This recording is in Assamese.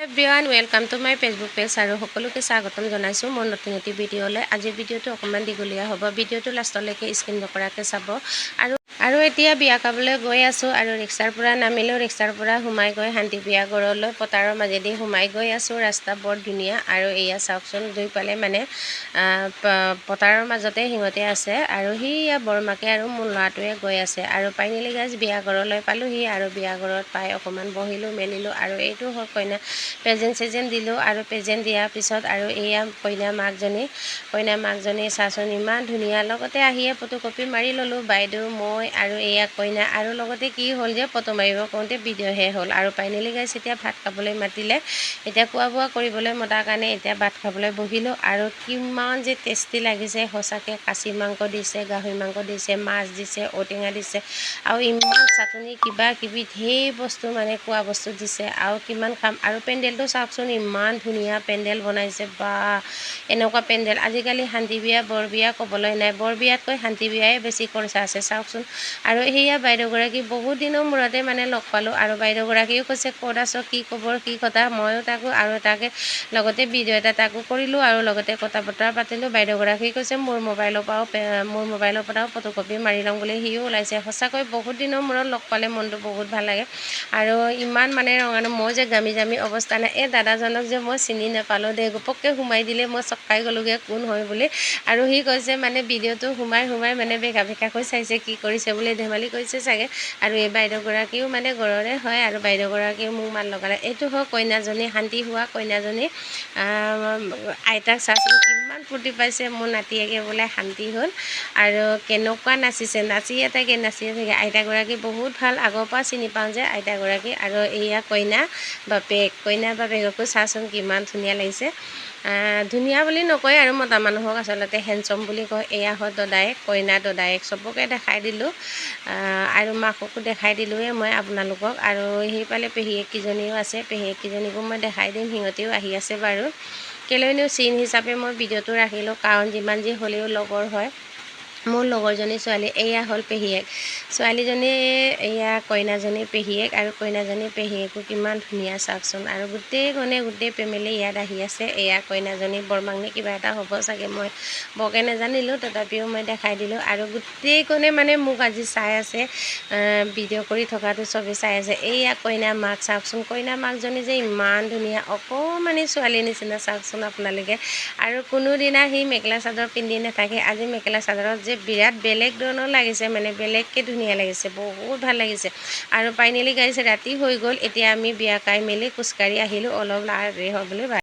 Everyone welcome to my Facebook page আৰু সকলোকে স্বাগতম জনাইছোঁ মোৰ নতুন এটি ভিডিঅ'লৈ। আজিৰ ভিডিঅ'টো অকণমান দীঘলীয়া হ'ব, ভিডিঅ'টো লাষ্টলৈকে স্কিপ নকৰাকৈ চাব। আৰু এতিয়া বিয়া খাবলৈ গৈ আছোঁ আৰু ৰিক্সাৰ পৰা নামিলোঁ, ৰিক্সাৰ পৰা সোমাই গৈ শান্তি বিয়া ঘৰলৈ পথাৰৰ মাজেদি সোমাই গৈ আছোঁ। ৰাস্তা বৰ ধুনীয়া আৰু এয়া চাওকচোন, দুইফালে মানে পথাৰৰ মাজতে সিহঁতে আছে আৰু সিয়া বৰমাকে আৰু মোৰ ল'ৰাটোৱে গৈ আছে। আৰু ফাইনেলি গাইজ বিয়া ঘৰলৈ পালোঁহি আৰু বিয়া ঘৰত পাই অকণমান বহিলোঁ মেলিলোঁ আৰু এইটো হ'ল কইনা প্ৰেজেণ্ট দিলোঁ। আৰু প্ৰেজেণ্ট দিয়াৰ পিছত আৰু এয়া কইনা মাকজনী চাচোন ইমান ধুনীয়া। লগতে আহিয়ে ফটোকপি মাৰি ল'লোঁ বাইদেউ মই আৰু এয়া কইনা। আৰু লগতে কি হ'ল যে ফটো মাৰিব কওঁতে ভিডিঅ'হে হ'ল। আৰু ফাইনেলি গাইজ এতিয়া ভাত খাবলৈ মাতিলে, এতিয়া খোৱা বোৱা কৰিবলৈ মতাৰ কাৰণে এতিয়া ভাত খাবলৈ বহিলোঁ। আৰু কিমান যে টেষ্টি লাগিছে সঁচাকৈ, খাচী মাংস দিছে, গাহৰি মাংস দিছে, মাছ দিছে, ঔটেঙা দিছে আৰু ইমান চাটনি কিবা কিবি ঢেৰ বস্তু মানে খোৱা বস্তু দিছে আৰু কিমান খাম। আৰু পেণ্ডেলটো চাওকচোন ইমান ধুনীয়া পেণ্ডেল বনাইছে, বা এনেকুৱা পেণ্ডেল আজিকালি শান্তি বিয়া বৰ বিয়া ক'বলৈ নাই, বৰ বিয়াতকৈ শান্তি বিয়াই বেছি খৰচা আছে চাওকচোন। আৰু সেয়া বাইদেউগৰাকী বহুত দিনৰ মূৰতে মানে লগ পালোঁ আৰু বাইদেউগৰাকীও কৈছে ক'ত আছ, কি খবৰ, কি কথা। ময়ো তাকো আৰু তাকে লগতে ভিডিঅ' এটা তাকো কৰিলোঁ আৰু লগতে কথা বতৰা পাতিলোঁ। বাইদেউগৰাকী কৈছে মোৰ মোবাইলৰ পৰাও ফটোকপি মাৰি লওঁ বুলি সিও ওলাইছে। সঁচাকৈ বহুত দিনৰ মূৰত লগ পালে মনটো বহুত ভাল লাগে। আৰু ইমান মানে ৰঙানো মই যে গামি অৱস্থা নাই। এই দাদাজনক যে মই চিনি নাপালোঁ দেই, ঘপককৈ সোমাই দিলে মই চকাই গ'লোগৈ কোন হয় বুলি। আৰু সি কৈছে মানে ভিডিঅ'টো সোমাই মানে বেকা চাইছে কি কৰিছে বুলি ধেমালি কৰিছে চাগে। আৰু এই বাইদেউগৰাকীও মানে ঘৰৰে হয় আৰু বাইদেউগৰাকীও মোক মাত লগালে। এইটো হয় কইনাজনী, শান্তি হোৱা কইনাজনী আইতাক চাচোন কিমান ফূৰ্তি পাইছে, মোৰ নাতিয়েকে বোলে শান্তি হ'ল আৰু কেনেকুৱা নাচিছে, নাচিয়ে থাকে। আইতাগৰাকী বহুত ভাল, আগৰ পৰা চিনি পাওঁ যে আইতাগৰাকী। আৰু এয়া কইনা বাপেককো চাচোন কিমান ধুনীয়া লাগিছে। ধুনীয়া বুলি নকয় আৰু মতা মানুহক আচলতে হেণ্ডচম বুলি কয়। এয়া হয় দদায়েক, কইনা দদায়েক চবকে দেখাই দিলোঁ আৰু মাককো দেখাই দিলোঁৱে মই আপোনালোকক। আৰু সেইফালে পেহীয়েককেইজনীও আছে, পেহীয়েককেইজনীকো মই দেখাই দিম, সিহঁতেও আহি আছে বাৰু। কেলৈনো চিন হিচাপে মই ভিডিঅ'টো ৰাখিলোঁ, কাৰণ যিমান যি হ'লেও লগৰ হয়। মোৰ লগৰজনী ছোৱালী, এয়া হ'ল পেহীয়েক, ছোৱালীজনী এয়া কইনাজনী পেহীয়েক আৰু কইনাজনী পেহীয়েকো কিমান ধুনীয়া চাওকচোন। আৰু গোটেই ফেমিলি ইয়াত আহি আছে। এয়া কইনাজনী বৰমাকনে কিবা এটা হ'ব চাগে, মই বৰকৈ নাজানিলোঁ, তথাপিও মই দেখাই দিলোঁ। আৰু গোটেইকণে মানে মোক আজি চাই আছে, ভিডিঅ' কৰি থকাটো চবেই চাই আছে। এয়া কইনা মাক চাওকচোন, কইনা মাকজনী যে ইমান ধুনীয়া, অকণমানি ছোৱালীৰ নিচিনা চাওকচোন আপোনালোকে। আৰু কোনোদিনা সি মেখেলা চাদৰ পিন্ধি নাথাকে, আজি মেখেলা চাদৰত যে বিৰাট বেলেগ ধৰণৰ লাগিছে, মানে বেলেগকৈ ধুনীয়া লাগিছে, বহুত ভাল লাগিছে। আৰু ফাইনেলি গাইছে ৰাতি হৈ গ'ল, এতিয়া আমি বিয়া খাই মেলি খোজকাঢ়ি আহিলোঁ, অলপ দেৰি হয় বুলি